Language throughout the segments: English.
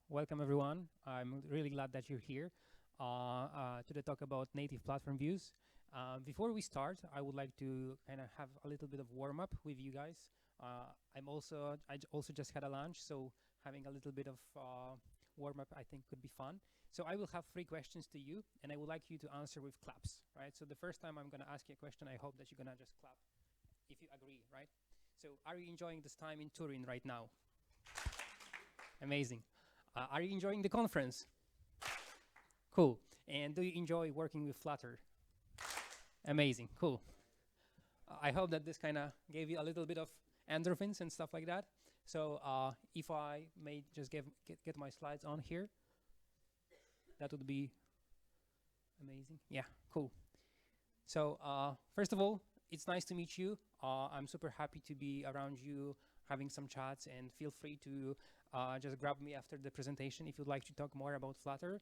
Welcome everyone. I'm really glad that you're here to the talk about native platform views. Before we start, I would like to kind of have a little bit of warm up with you guys. I also just had a lunch, so having a little bit of warm up I think could be fun. So I will have three questions to you, and I would like you to answer with claps, right? So the first time I'm gonna ask you a question, I hope that you're gonna just clap if you agree, right? So are you enjoying this time in Turin right now? Amazing. Are you enjoying the conference? Cool. And do you enjoy working with Flutter? Amazing. Cool. I hope that this kind of gave you a little bit of endorphins and stuff like that. So if I may just get my slides on here, that would be amazing. Yeah, cool. So first of all, it's nice to meet you. I'm super happy to be around you, having some chats, and feel free to just grab me after the presentation if you'd like to talk more about Flutter.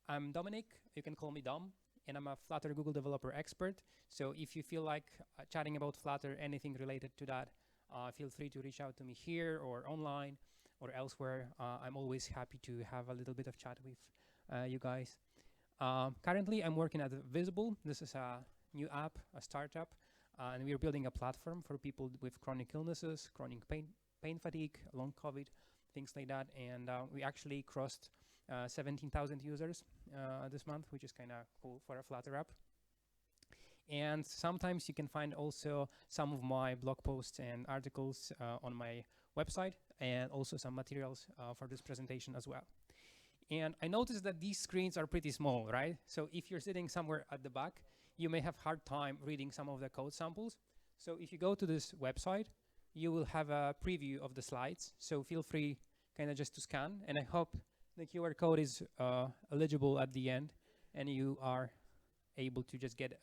I'm Dominik, you can call me Dom, and I'm a Flutter Google developer expert. So if you feel like chatting about Flutter, anything related to that, feel free to reach out to me here or online or elsewhere. I'm always happy to have a little bit of chat with you guys. Currently, I'm working at Visible. This is a new app, a startup, and we're building a platform for people with chronic illnesses, chronic pain fatigue, long COVID, things like that. And we actually crossed 17,000 users this month, which is kind of cool for a Flutter app. And sometimes you can find also some of my blog posts and articles on my website, and also some materials for this presentation as well. And I noticed that these screens are pretty small, right? So if you're sitting somewhere at the back, you may have hard time reading some of the code samples. So if you go to this website, you will have a preview of the slides. So feel free kind of just to scan. And I hope the QR code is eligible at the end and you are able to just get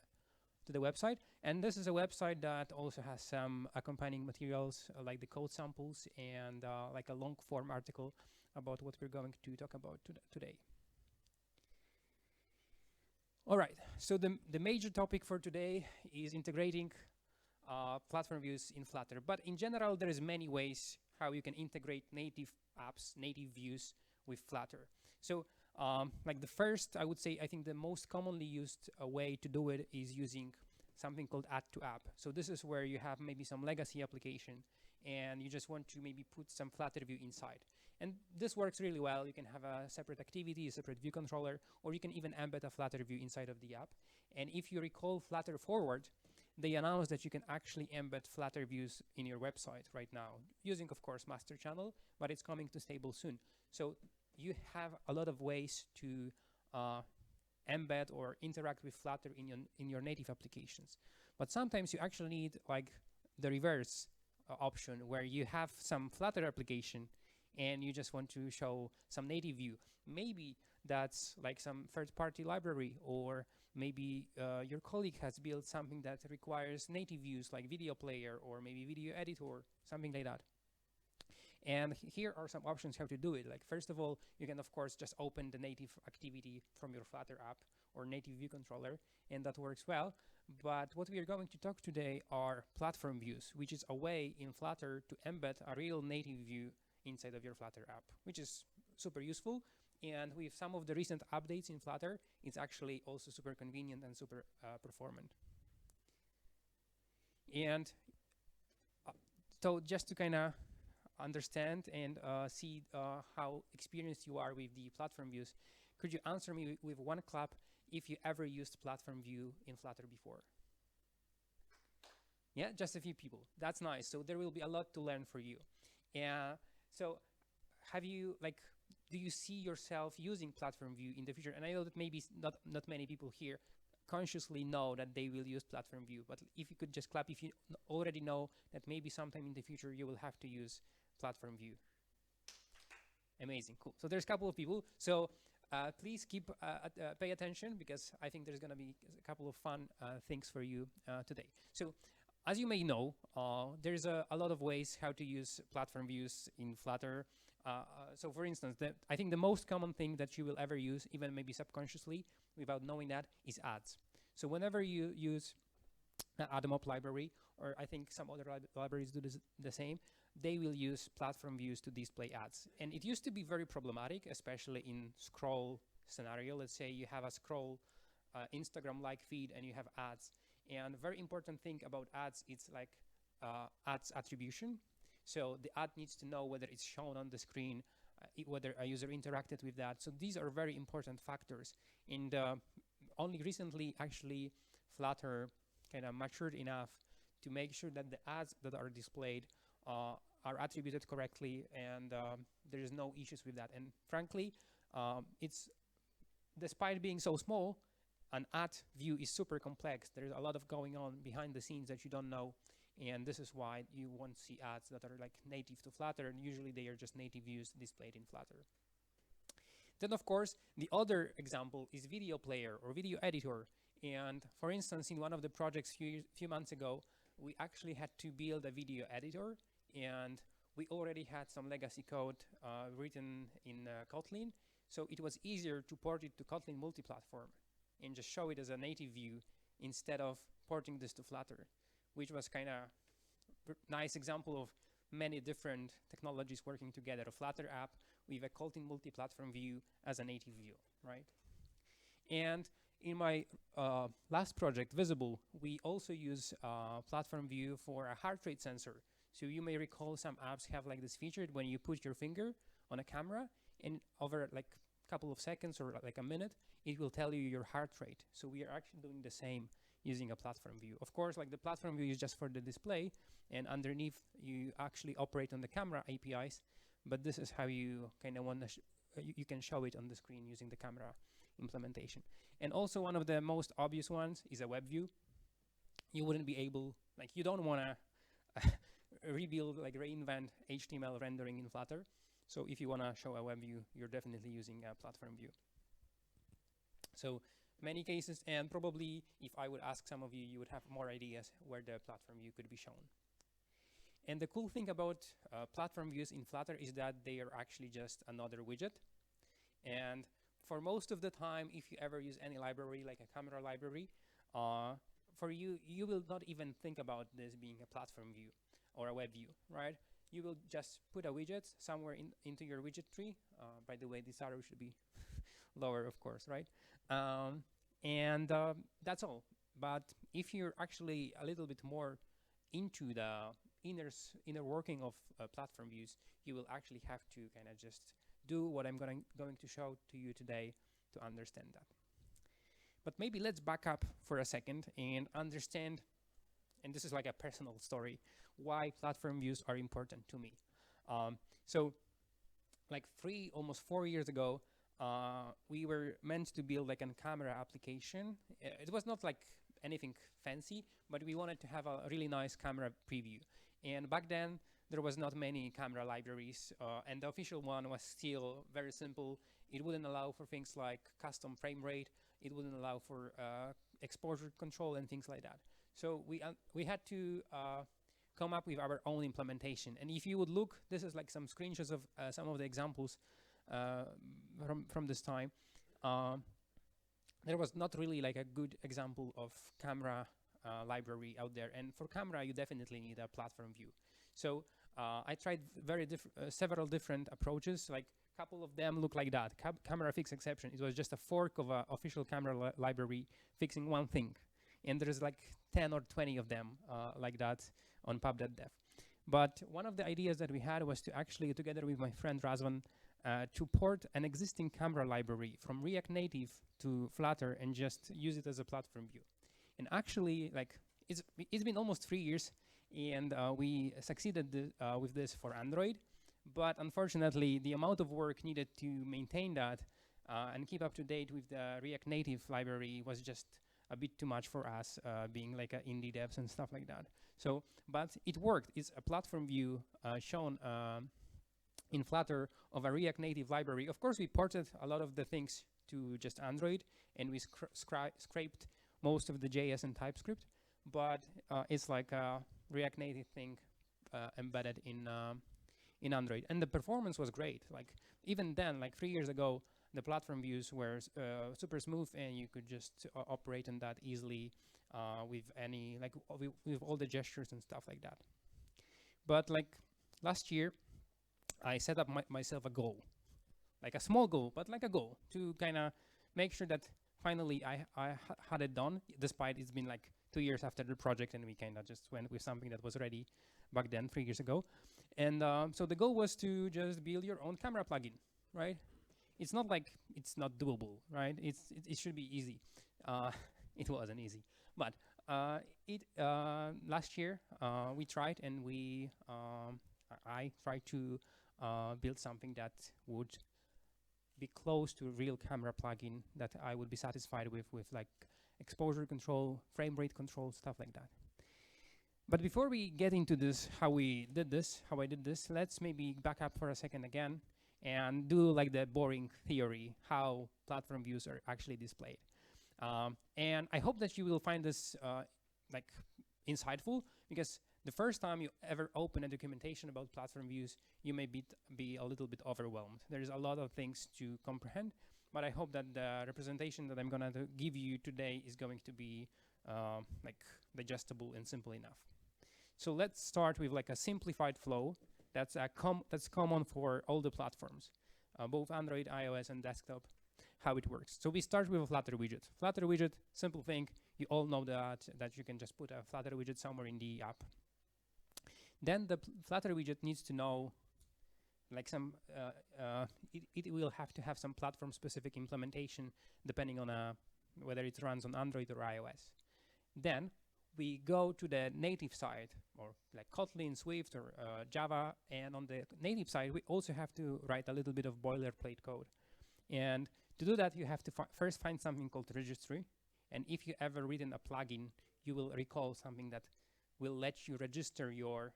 to the website. And this is a website that also has some accompanying materials like the code samples and like a long form article about what we're going to talk about today. All right, so the major topic for today is integrating platform views in Flutter. But in general, there is many ways how you can integrate native apps, native views with Flutter. So like the first, I would say, I think the most commonly used way to do it is using something called add to app. So this is where you have maybe some legacy application and you just want to maybe put some Flutter view inside. And this works really well. You can have a separate activity, a separate view controller, or you can even embed a Flutter view inside of the app. And if you recall Flutter Forward, they announced that you can actually embed Flutter views in your website right now, using, of course, Master Channel, but it's coming to stable soon. So you have a lot of ways to embed or interact with Flutter in your native applications. But sometimes you actually need like the reverse option, where you have some Flutter application and you just want to show some native view. Maybe that's like some third-party library, or maybe your colleague has built something that requires native views like video player or maybe video editor, something like that. And here are some options how to do it. Like first of all, you can of course just open the native activity from your Flutter app or native view controller, and that works well. But what we are going to talk today are platform views, which is a way in Flutter to embed a real native view inside of your Flutter app, which is super useful. And with some of the recent updates in Flutter, it's actually also super convenient and super performant. And so just to kind of understand and see how experienced you are with the platform views, could you answer me with one clap if you ever used platform view in Flutter before? Yeah, just a few people. That's nice. So there will be a lot to learn for you. So have you, like, do you see yourself using platform view in the future? And I know that maybe not many people here consciously know that they will use platform view, but if you could just clap if you already know that maybe sometime in the future you will have to use platform view. Amazing, cool. So there's a couple of people. So please pay attention, because I think there's gonna be a couple of fun things for you today. So as you may know, there's a lot of ways how to use platform views in Flutter. So for instance, I think the most common thing that you will ever use, even maybe subconsciously, without knowing that, is ads. So whenever you use add mop library, or I think some other libraries do the same, they will use platform views to display ads. And it used to be very problematic, especially in scroll scenario. Let's say you have a scroll Instagram-like feed and you have ads. And a very important thing about ads, it's like ads attribution. So the ad needs to know whether it's shown on the screen, whether a user interacted with that. So these are very important factors. And only recently, actually, Flutter kind of matured enough to make sure that the ads that are displayed are attributed correctly, and there is no issues with that. And frankly, it's despite being so small, an ad view is super complex. There's a lot of going on behind the scenes that you don't know, and this is why you won't see ads that are like native to Flutter, and usually they are just native views displayed in Flutter. Then, of course, the other example is video player or video editor. And for instance, in one of the projects few months ago, we actually had to build a video editor, and we already had some legacy code written in Kotlin, so it was easier to port it to Kotlin multi-platform and just show it as a native view instead of porting this to Flutter, which was kind of nice example of many different technologies working together. A Flutter app with a Kotlin multi-platform view as a native view, right? And in my last project, Visible, we also use platform view for a heart rate sensor. So you may recall some apps have like this feature when you put your finger on a camera, and over like a couple of seconds or like a minute, it will tell you your heart rate. So we are actually doing the same using a platform view. Of course, like the platform view is just for the display, and underneath you actually operate on the camera APIs, but this is how you kind of want to you can show it on the screen using the camera implementation. And also one of the most obvious ones is a web view. You wouldn't be able, like you don't want to rebuild, like reinvent HTML rendering in Flutter. So if you want to show a web view, you're definitely using a platform view. So many cases, and probably if I would ask some of you, you would have more ideas where the platform view could be shown. And the cool thing about platform views in Flutter is that they are actually just another widget. And for most of the time, if you ever use any library, like a camera library, for you, you will not even think about this being a platform view or a web view, right? You will just put a widget somewhere into your widget tree. By the way, this arrow should be lower, of course, right? And that's all. But if you're actually a little bit more into the inner working of platform views, you will actually have to kind of just do what I'm going to show to you today to understand that. But maybe let's back up for a second and understand, and this is like a personal story, why platform views are important to me. So like almost 4 years ago, we were meant to build like a camera application. It was not like anything fancy, but we wanted to have a really nice camera preview. And back then, there was not many camera libraries, and the official one was still very simple. It wouldn't allow for things like custom frame rate. It wouldn't allow for exposure control and things like that. So we had to come up with our own implementation. And if you would look, this is like some screenshots of some of the examples from this time. There was not really like a good example of camera library out there. And for camera, you definitely need a platform view. So I tried several different approaches. Like a couple of them look like that. Camera fix exception. It was just a fork of an official camera library fixing one thing. And there's like 10 or 20 of them like that on pub.dev. But one of the ideas that we had was to actually, together with my friend Razvan, to port an existing camera library from React Native to Flutter and just use it as a platform view. And actually, like it's been almost 3 years, and we succeeded with this for Android. But unfortunately, the amount of work needed to maintain that and keep up to date with the React Native library was just a bit too much for us, being like indie devs and stuff like that. So, but it worked. It's a platform view shown in Flutter of a React Native library. Of course, we ported a lot of the things to just Android, and we scraped most of the JS and TypeScript, but it's like a React Native thing embedded in Android. And the performance was great. Like even then, like 3 years ago, the platform views were super smooth, and you could just operate on that easily with any with all the gestures and stuff like that. But like last year, I set up myself a goal, like a small goal, but like a goal to kind of make sure that finally I had it done, despite it's been like 2 years after the project, and we kind of just went with something that was ready back then, 3 years ago. And so the goal was to just build your own camera plugin, right? It's not like it's not doable, right? It should be easy. It wasn't easy, but last year we tried, and I tried to build something that would be close to a real camera plugin that I would be satisfied with like exposure control, frame rate control, stuff like that. But before we get into this, how I did this, let's maybe back up for a second again and do like the boring theory, how platform views are actually displayed. And I hope that you will find this like insightful, because the first time you ever open a documentation about platform views, you may be a little bit overwhelmed. There's a lot of things to comprehend, but I hope that the representation that I'm gonna give you today is going to be like digestible and simple enough. So let's start with like a simplified flow that's common for all the platforms, both Android, iOS, and desktop, how it works. So we start with a Flutter widget. Flutter widget, simple thing. You all know that you can just put a Flutter widget somewhere in the app. Then the Flutter widget needs to know like some, it will have to have some platform-specific implementation depending on whether it runs on Android or iOS. Then we go to the native side, or like Kotlin, Swift, or Java, and on the native side, we also have to write a little bit of boilerplate code. And to do that, you have to first find something called registry. And if you ever written a plugin, you will recall something that will let you register your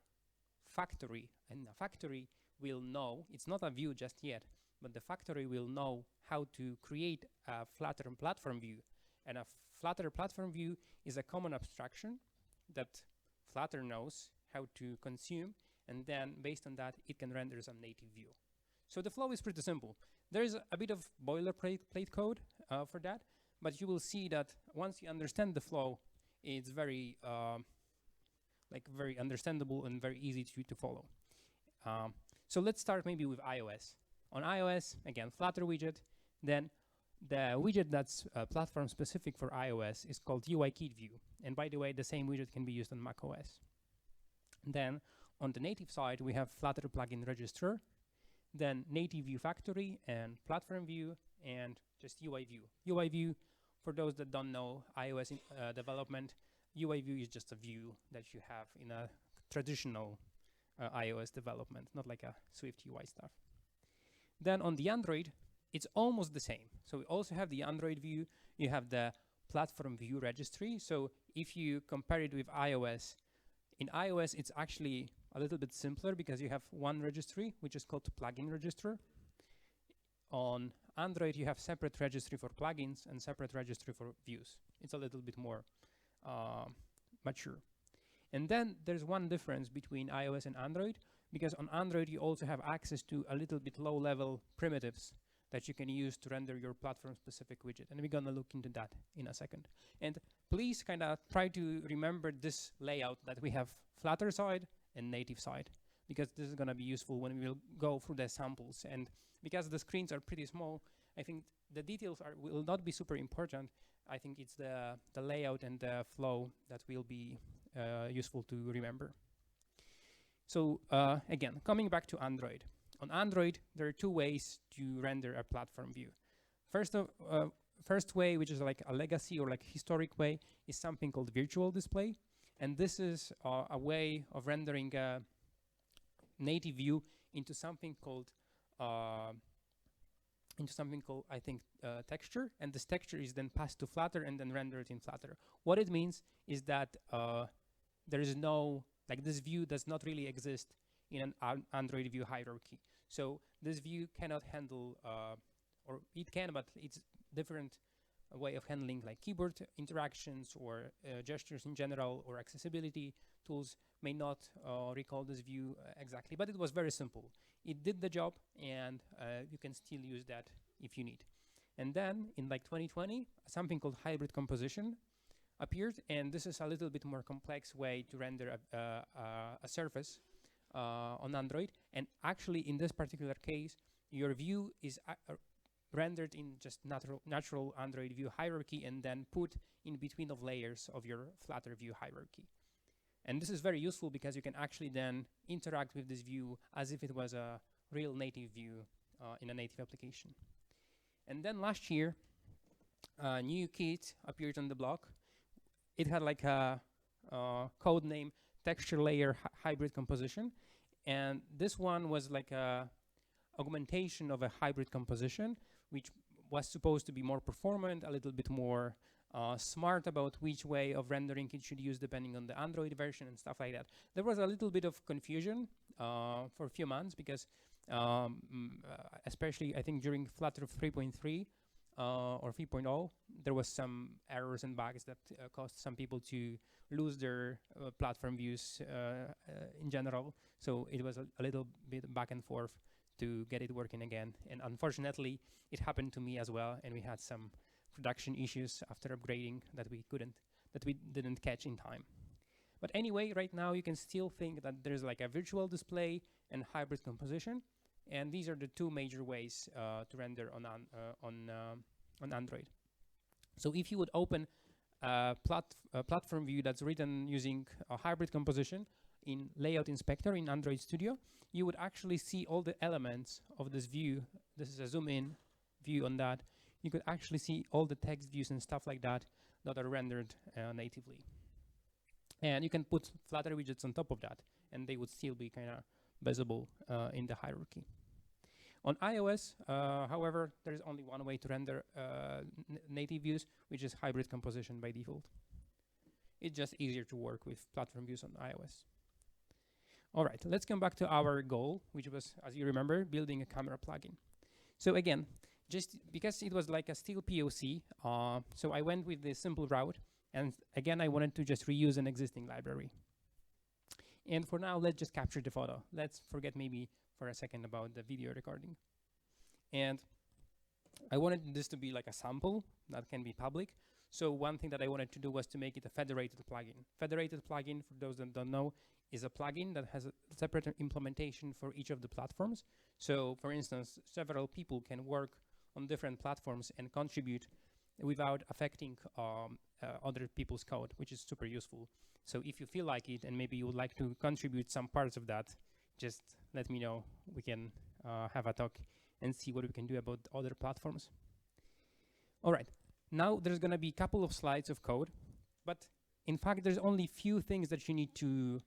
factory, and the factory will know, it's not a view just yet, but the factory will know how to create a Flutter platform view. And a Flutter platform view is a common abstraction that Flutter knows how to consume, and then based on that, it can render some native view. So the flow is pretty simple. There's a bit of boilerplate code for that, but you will see that once you understand the flow, it's very very understandable and very easy to follow. So let's start maybe with iOS. On iOS, again, Flutter widget. Then the widget that's platform specific for iOS is called UIKit view. And by the way, the same widget can be used on macOS. Then on the native side, we have Flutter plugin registrar, then native view factory and platform view, and just UI view. UI view, for those that don't know iOS development, UI view is just a view that you have in a traditional iOS development, not like a Swift UI stuff. Then on the Android, it's almost the same. So we also have the Android view. You have the platform view registry. So if you compare it with iOS, in iOS, it's actually a little bit simpler because you have one registry, which is called plugin registrar. On Android, you have separate registry for plugins and separate registry for views. It's a little bit more mature. And then there's one difference between iOS and Android, because on Android, you also have access to a little bit low-level primitives that you can use to render your platform-specific widget. And we're gonna look into that in a second. And please kind of try to remember this layout that we have Flutter side and native side, because this is gonna be useful when we will go through the samples. And because the screens are pretty small, I think the details will not be super important. I think it's the layout and the flow that will be useful to remember. So again, coming back to Android. On Android, there are two ways to render a platform view. First way, which is like a legacy or like historic way, is something called virtual display. And this is a way of rendering a native view into something called I think texture, and this texture is then passed to Flutter and then rendered in Flutter. What it means is that there is no, like this view does not really exist in an Android view hierarchy. So this view cannot handle, or it can, but it's different way of handling like keyboard interactions or gestures in general, or accessibility tools may not recall this view exactly, but it was very simple. It did the job, and you can still use that if you need. And then in like 2020, something called hybrid composition appeared, and this is a little bit more complex way to render a surface on Android. And actually, in this particular case, your view is rendered in just natural Android view hierarchy and then put in between of layers of your Flutter view hierarchy. And this is very useful because you can actually then interact with this view as if it was a real native view in a native application. And then last year, a new kit appeared on the block. It had like a code name texture layer hybrid composition. And this one was like a augmentation of a hybrid composition, which was supposed to be more performant, a little bit more smart about which way of rendering it should use depending on the Android version and stuff like that. There was a little bit of confusion for a few months because especially I think during Flutter 3.3 or 3.0, there was some errors and bugs that caused some people to lose their platform views in general. So it was a little bit back and forth to get it working again. And unfortunately, it happened to me as well, and we had some production issues after upgrading that we didn't catch in time. But anyway, right now you can still think that there's like a virtual display and hybrid composition, and these are the two major ways to render on Android. So if you would open a platform view that's written using a hybrid composition in Layout Inspector in Android Studio, you would actually see all the elements of this view. This is a zoom in view on that. You could actually see all the text views and stuff like that that are rendered natively. And you can put Flutter widgets on top of that, and they would still be kind of visible in the hierarchy. On iOS, however, there is only one way to render native views, which is hybrid composition by default. It's just easier to work with platform views on iOS. All right, let's come back to our goal, which was, as you remember, building a camera plugin. So again, just because it was like a still POC, so I went with the simple route, and again, I wanted to just reuse an existing library. And for now, let's just capture the photo. Let's forget maybe for a second about the video recording. And I wanted this to be like a sample that can be public. So one thing that I wanted to do was to make it a federated plugin. Federated plugin, for those that don't know, is a plugin that has a separate implementation for each of the platforms. So for instance, several people can work on different platforms and contribute without affecting other people's code, which is super useful. So if you feel like it and maybe you would like to contribute some parts of that, just let me know. We can have a talk and see what we can do about other platforms. All right, now there's gonna be a couple of slides of code, but in fact, there's only few things that you need to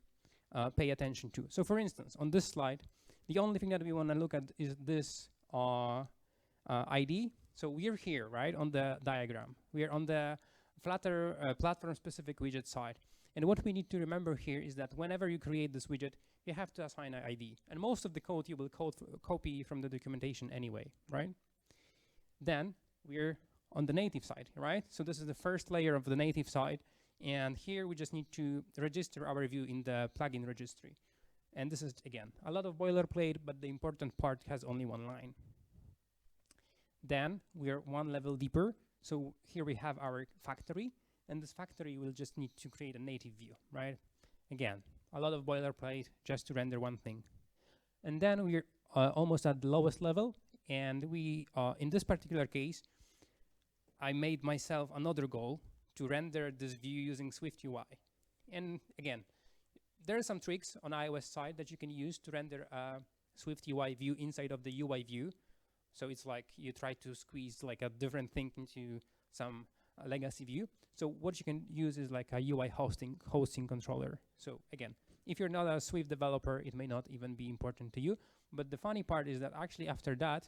pay attention to. So for instance, on this slide, the only thing that we wanna look at is this ID. So we're here, right, on the diagram. We are on the Flutter platform-specific widget side. And what we need to remember here is that whenever you create this widget, you have to assign an ID. And most of the code you will copy from the documentation anyway, right? Then we're on the native side, right? So this is the first layer of the native side. And here we just need to register our view in the plugin registry. And this is, again, a lot of boilerplate, but the important part has only one line. Then we're one level deeper. So here we have our factory. And this factory will just need to create a native view, right? Again, a lot of boilerplate just to render one thing. And then we're almost at the lowest level. And we, in this particular case, I made myself another goal to render this view using Swift UI. And again, there are some tricks on iOS side that you can use to render a Swift UI view inside of the UI view. So it's like you try to squeeze like a different thing into some legacy view. So what you can use is like a UI hosting controller. So again, if you're not a Swift developer, it may not even be important to you. But the funny part is that actually after that,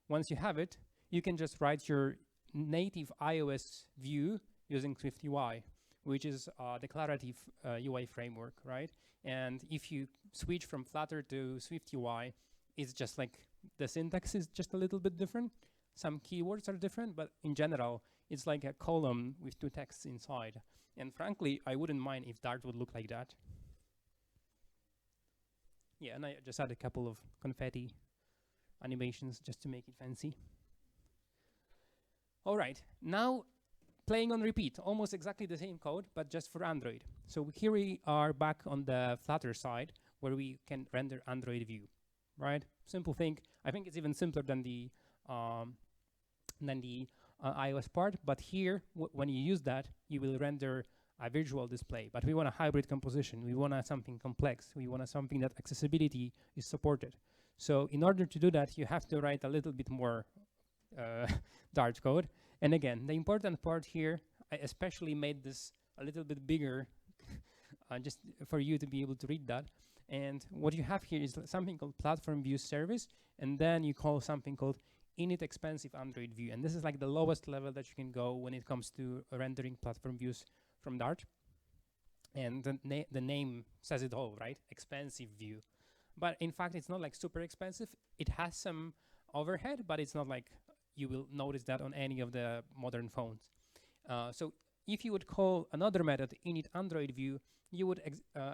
once you have it, you can just write your native iOS view using Swift UI, which is a declarative UI framework, right? And if you switch from Flutter to Swift UI, it's just like the syntax is just a little bit different. Some keywords are different, but in general, it's like a column with two texts inside. And frankly, I wouldn't mind if Dart would look like that. Yeah, and I just add a couple of confetti animations just to make it fancy. All right, now playing on repeat, almost exactly the same code, but just for Android. So here we are back on the Flutter side, where we can render Android view, right? Simple thing. I think it's even simpler than the iOS part, but here, when you use that, you will render a visual display. But we want a hybrid composition. We want something complex. We want something that accessibility is supported. So in order to do that, you have to write a little bit more Dart code. And again, the important part here, I especially made this a little bit bigger just for you to be able to read that. And what you have here is something called platform view service, and then you call something called init expensive Android view. And this is like the lowest level that you can go when it comes to rendering platform views from Dart. And the name says it all, right? Expensive view. But in fact, it's not like super expensive. It has some overhead, but it's not like you will notice that on any of the modern phones. So if you would call another method init Android view, you would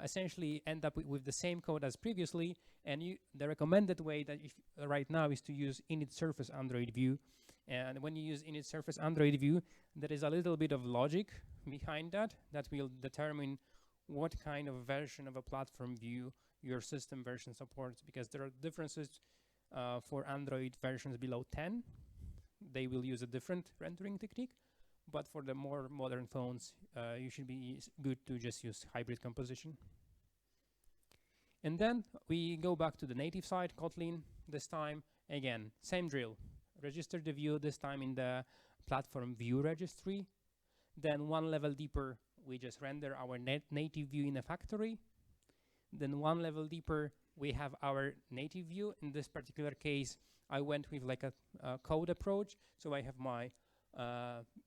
essentially end up with the same code as previously, and the recommended way that right now is to use init surface Android view. And when you use init surface Android view, there is a little bit of logic behind that will determine what kind of version of a platform view your system version supports, because there are differences for Android versions below 10. They will use a different rendering technique. But for the more modern phones, you should be good to just use hybrid composition. And then we go back to the native side, Kotlin. This time, again, same drill. Register the view, this time in the platform view registry. Then one level deeper, we just render our native view in a factory. Then one level deeper, we have our native view. In this particular case, I went with like a code approach. So I have my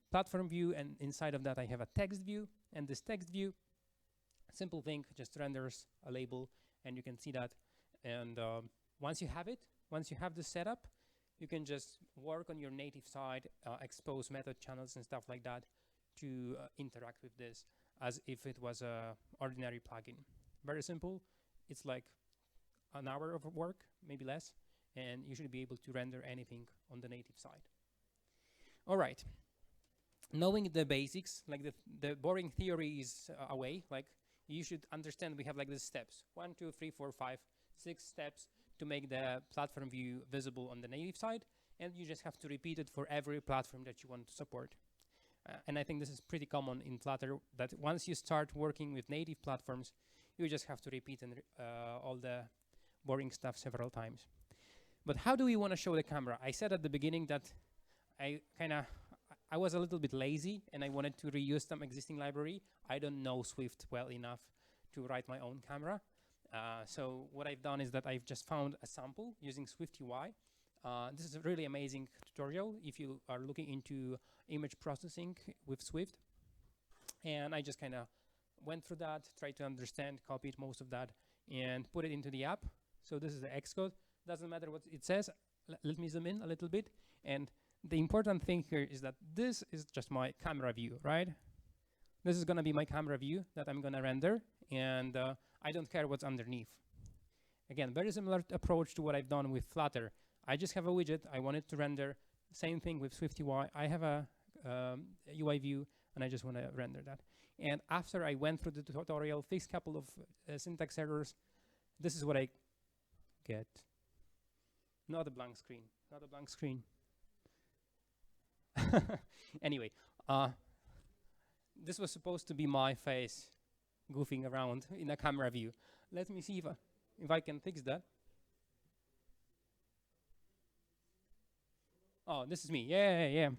platform view, and inside of that I have a text view, and this text view, simple thing, just renders a label, and you can see that. And once you have this setup, you can just work on your native side, expose method channels and stuff like that to interact with this as if it was a ordinary plugin. Very simple. It's like an hour of work, maybe less, and you should be able to render anything on the native side. All right, knowing the basics, like the boring theory is away. Like, you should understand we have like these steps: 1, 2, 3, 4, 5, 6 steps to make the platform view visible on the native side, and you just have to repeat it for every platform that you want to support. And I think this is pretty common in Flutter, that once you start working with native platforms, you just have to repeat all the boring stuff several times. But how do we want to show the camera? I said at the beginning that I was a little bit lazy and I wanted to reuse some existing library. I don't know Swift well enough to write my own camera. So what I've done is that I've just found a sample using Swift UI. This is a really amazing tutorial if you are looking into image processing with Swift. And I just kind of went through that, tried to understand, copied most of that, and put it into the app. So this is the Xcode. Doesn't matter what it says. Let me zoom in a little bit. And the important thing here is that this is just my camera view, right? This is going to be my camera view that I'm going to render, and I don't care what's underneath. Again, very similar approach to what I've done with Flutter. I just have a widget. I want it to render. Same thing with Swift UI. I have a UI view, and I just want to render that. And after I went through the tutorial, fixed a couple of syntax errors, this is what I get. Not a blank screen. Not a blank screen. Anyway, this was supposed to be my face goofing around in a camera view. Let me see if I can fix that. Oh, this is me. Yeah.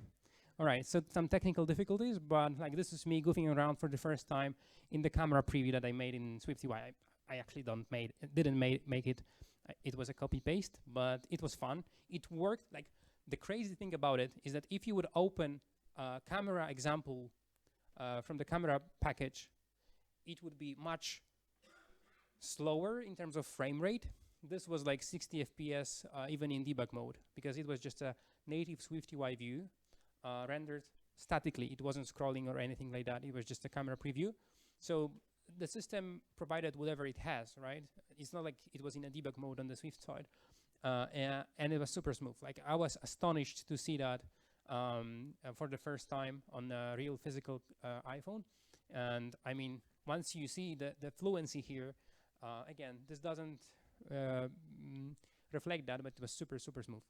All right, so some technical difficulties, but like this is me goofing around for the first time in the camera preview that I made in SwiftUI. I actually didn't make it. It was a copy paste, but it was fun. It worked. Like, the crazy thing about it is that if you would open a camera example from the camera package, it would be much slower in terms of frame rate. This was like 60 FPS even in debug mode, because it was just a native SwiftUI view rendered statically. It wasn't scrolling or anything like that. It was just a camera preview. So the system provided whatever it has, right? It's not like it was in a debug mode on the Swift side. And it was super smooth. Like, I was astonished to see that for the first time on a real physical iPhone. And I mean, once you see the fluency here, again, this doesn't reflect that, but it was super, super smooth.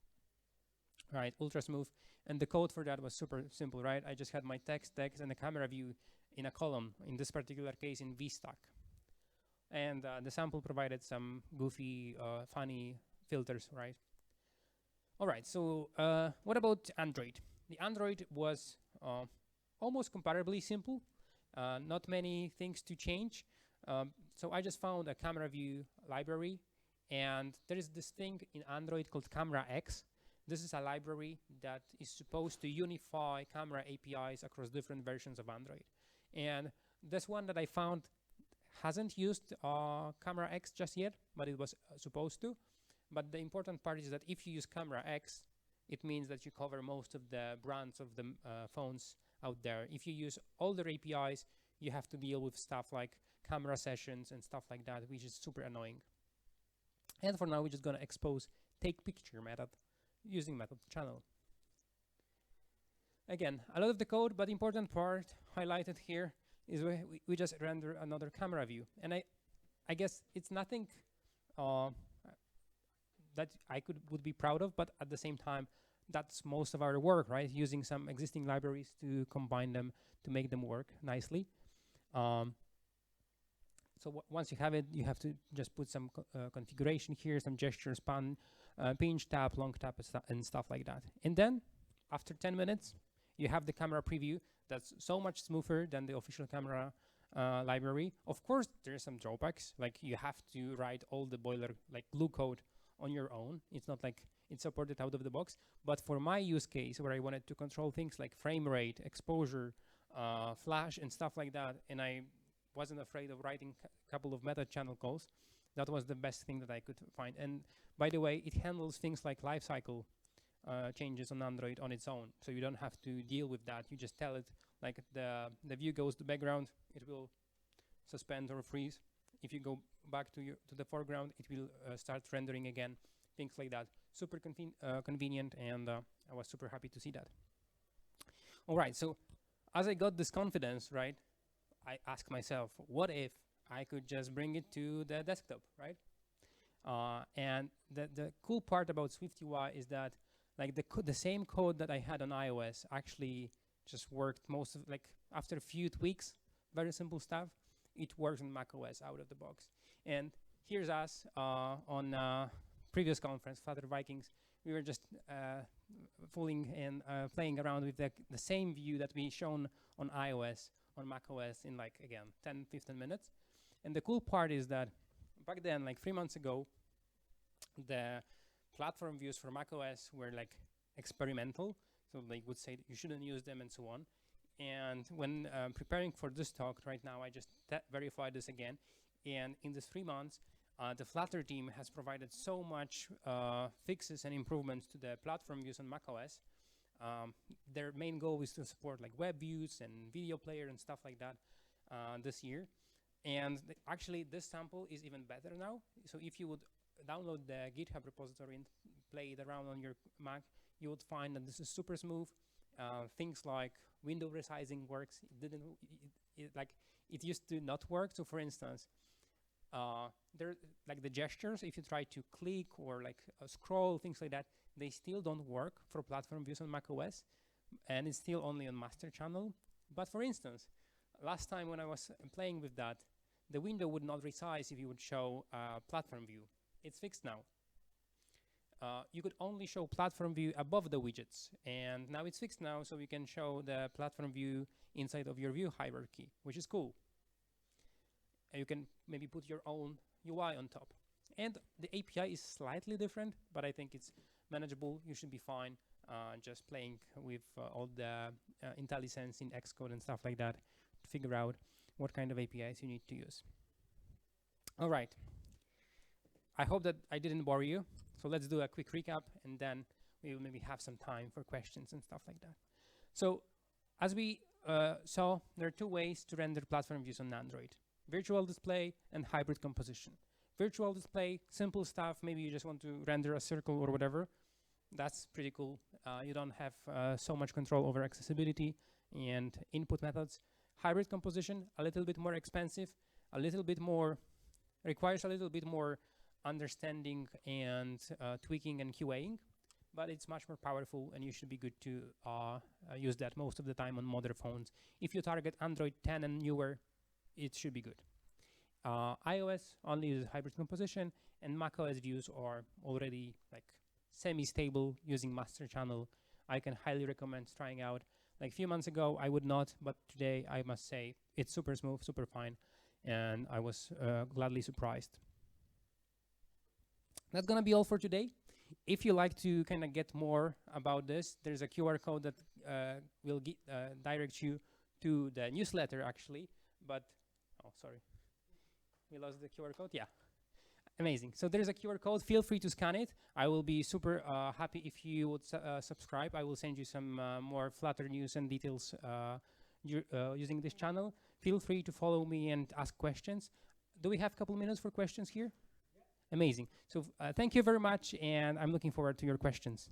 Right, ultra smooth. And the code for that was super simple, right? I just had my text, and the camera view in a column, in this particular case in VStack. And the sample provided some goofy, funny filters, right? All right, so what about Android? The Android was almost comparably simple, not many things to change. So I just found a camera view library, and there is this thing in Android called Camera X. This is a library that is supposed to unify camera APIs across different versions of Android. And this one that I found hasn't used Camera X just yet, but it was supposed to. But the important part is that if you use Camera X, it means that you cover most of the brands of the phones out there. If you use older APIs, you have to deal with stuff like camera sessions and stuff like that, which is super annoying. And for now, we're just gonna expose take picture method using method channel. Again, a lot of the code, but the important part highlighted here is we just render another camera view. And I guess it's nothing that I would be proud of, but at the same time, that's most of our work, right? Using some existing libraries to combine them to make them work nicely. So once you have it, you have to just put some configuration here, some gestures, pan, pinch, tap, long tap, and stuff like that. And then, after 10 minutes, you have the camera preview that's so much smoother than the official camera library. Of course, there are some drawbacks, like you have to write all the boiler, like glue code on your own. It's not like it's supported out of the box. But for my use case, where I wanted to control things like frame rate, exposure, flash, and stuff like that, and I wasn't afraid of writing a couple of meta channel calls, that was the best thing that I could find. And by the way, it handles things like lifecycle changes on Android on its own, so you don't have to deal with that. You just tell it, like the view goes to background, it will suspend or freeze. If you go back to the foreground, it will start rendering again, things like that. Super convenient, and I was super happy to see that. All right, so as I got this confidence, right, I asked myself, what if I could just bring it to the desktop, right? And the cool part about SwiftUI is that like the same code that I had on iOS actually just worked after a few tweaks, very simple stuff, it works on macOS out of the box. And here's us on previous conference, Flutter Vikings. We were just fooling and playing around with the same view that we shown on iOS, on macOS in like, again, 10, 15 minutes. And the cool part is that back then, like 3 months ago, the platform views for macOS were like experimental. So they would say that you shouldn't use them and so on. And when preparing for this talk right now, I just verified this again. And in these 3 months, the Flutter team has provided so much fixes and improvements to the platform views on macOS. Their main goal is to support like web views and video player and stuff like that this year. And actually, this sample is even better now. So if you would download the GitHub repository and play it around on your Mac, you would find that this is super smooth. Things like window resizing works. It used to not work. So for instance, there like the gestures, if you try to click or like scroll, things like that, they still don't work for platform views on macOS, and it's still only on master channel. But for instance, last time when I was playing with that, the window would not resize if you would show platform view. It's fixed now. You could only show platform view above the widgets, and now it's fixed now, so you can show the platform view inside of your view hierarchy, which is cool. And you can maybe put your own UI on top. And the API is slightly different, but I think it's manageable. You should be fine just playing with all the IntelliSense in Xcode and stuff like that to figure out what kind of APIs you need to use. All right. I hope that I didn't bore you. So let's do a quick recap, and then we will maybe have some time for questions and stuff like that. So as we saw, there are 2 ways to render platform views on Android: virtual display and hybrid composition. Virtual display, simple stuff. Maybe you just want to render a circle or whatever. That's pretty cool. You don't have so much control over accessibility and input methods. Hybrid composition, a little bit more expensive, a little bit more, requires a little bit more understanding and tweaking and QAing, but it's much more powerful, and you should be good to use that most of the time on modern phones. If you target Android 10 and newer, it should be good. iOS only uses hybrid composition, and macOS views are already like semi-stable using master channel. I can highly recommend trying out. Like a few months ago, I would not, but today I must say it's super smooth, super fine, and I was gladly surprised. That's gonna be all for today. If you like to kind of get more about this, there's a QR code that will direct you to the newsletter actually, but, oh, sorry. We lost the QR code, yeah. Amazing. So there's a QR code. Feel free to scan it. I will be super happy if you would subscribe. I will send you some more Flutter news and details using this channel. Feel free to follow me and ask questions. Do we have a couple minutes for questions here? Yeah. Amazing. So thank you very much, and I'm looking forward to your questions.